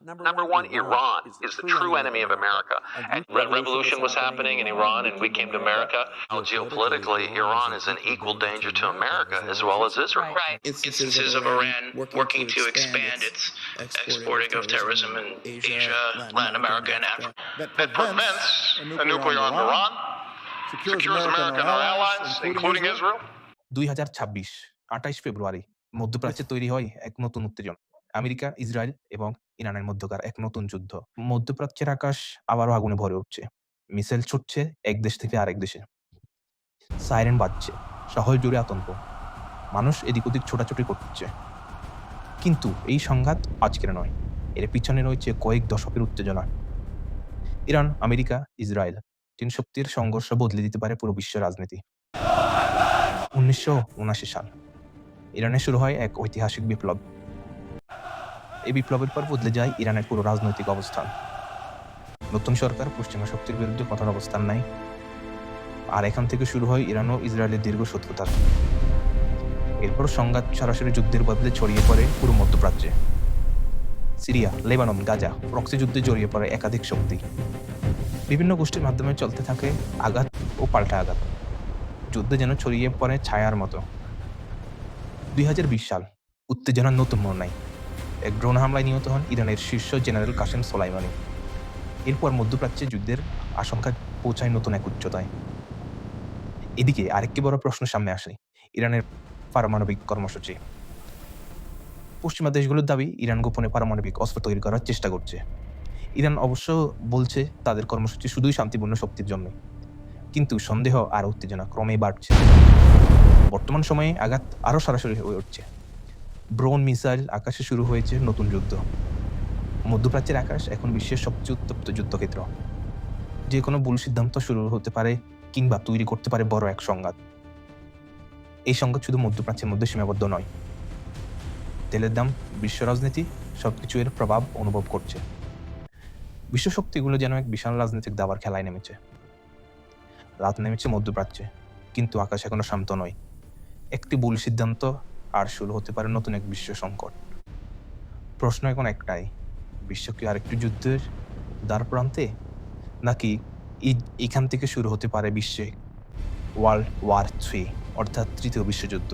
Number one, Iran is the true enemy of America. And revolution was happening in Iran, and we came to America. Geopolitically, Iran is an equal danger to America as well as Israel. Right. Instances of Iran working to expand its exporting of terrorism in Asia, Latin America, and Africa. That prevents a nuclear armed Iran, secures America and our allies, including Israel. 2026 28 ফেব্রুয়ারি মধ্যপ্রাচ্যে তৈরি হয় এক নতুন উত্তেজনা। America, Israel এবং ইরানের মধ্যকার এক নতুন যুদ্ধ। মধ্যপ্রাচ্যের আকাশ আবারও আগুনে ভরে উঠছে। মিসাইল ছুটছে এক দেশ থেকে আরেক দেশে। সাইরেন বাজছে, শহর জুড়ে আতঙ্ক। মানুষ এদিক ওদিক ছোটাছুটি করছে। কিন্তু এই সংঘাত আজকের নয়, এর পিছনে রয়েছে কয়েক দশকের উত্তেজনা। ইরান, আমেরিকা, ইসরায়েল তিন শক্তির সংঘর্ষ বদলে দিতে পারে পুরো বিশ্ব রাজনীতি। 1979 সাল ইরানে শুরু হয় এক ঐতিহাসিক বিপ্লব। এই বিপ্লবের পর বদলে যায় ইরানের পুরো রাজনৈতিক অবস্থান। নতুন সরকার পশ্চিমা শক্তির বিরুদ্ধে কঠোর অবস্থান নেয়, আর এখান থেকে শুরু হয় ইরান ও ইসরায়েলের দীর্ঘ শত্রুতা। এরপর সংঘাত সরাসরি যুদ্ধের বদলে ছড়িয়ে পড়ে পুরো মধ্যপ্রাচ্যে। সিরিয়া, লেবানন, গাজা প্রক্সি যুদ্ধে জড়িয়ে পড়ে একাধিক শক্তি। বিভিন্ন গোষ্ঠীর মাধ্যমে চলতে থাকে আঘাত ও পাল্টা আঘাত। যুদ্ধে যেন ছড়িয়ে পড়ে ছায়ার মতো। 2020 সাল উত্তেজনার নতুন মোড় নেয়। এক ড্রোন হামলায় নিহত হন ইরানের শীর্ষ জেনারেল কাসেম সোলাইমানি। এরপর মধ্যপ্রাচ্যে যুদ্ধের আশঙ্কা পৌঁছায় নতুন এক উচ্চতায়। এদিকে আরেকটি বড় প্রশ্ন সামনে আসে, ইরানের পারমাণবিক কর্মসূচি। পশ্চিমা দেশগুলোর দাবি ইরান গোপনে পারমাণবিক অস্ত্র তৈরি করার চেষ্টা করছে। ইরান অবশ্য বলছে তাদের কর্মসূচি শুধুই শান্তিপূর্ণ শক্তির জন্য। কিন্তু সন্দেহ আর উত্তেজনা ক্রমেই বাড়ছে। বর্তমান সময়ে আঘাত আরও সরাসরি হয়ে উঠছে। ড্রোন, মিসাইল, আকাশে শুরু হয়েছে নতুন যুদ্ধ। মধ্যপ্রাচ্যের আকাশ এখন বিশ্বের সবচেয়ে উত্তপ্ত যুদ্ধক্ষেত্র। যে কোনো ভুল সিদ্ধান্ত শুরু হতে পারে কিংবা তৈরি করতে পারে বড় এক সংঘাত। এই সংঘাত শুধু মধ্যপ্রাচ্যের মধ্যে সীমাবদ্ধ নয়। তেলের দাম, বিশ্ব রাজনীতি সবকিছু এর প্রভাব অনুভব করছে। বিশ্ব শক্তিগুলো যেন এক বিশাল রাজনৈতিক দাবার খেলায় নেমেছে। রাত নেমেছে মধ্যপ্রাচ্যে, কিন্তু আকাশ এখনো শান্ত নয়। একটি ভুল সিদ্ধান্ত আর শুরু হতে পারে নতুন এক বিশ্ব সংকট। প্রশ্ন এখন একটাই, বিশ্ব কি আরেকটি যুদ্ধের দ্বার প্রান্তে, নাকি এখান থেকে শুরু হতে পারে বিশ্বে ওয়ার্ল্ড ওয়ার 3 অর্থাৎ তৃতীয় বিশ্বযুদ্ধ।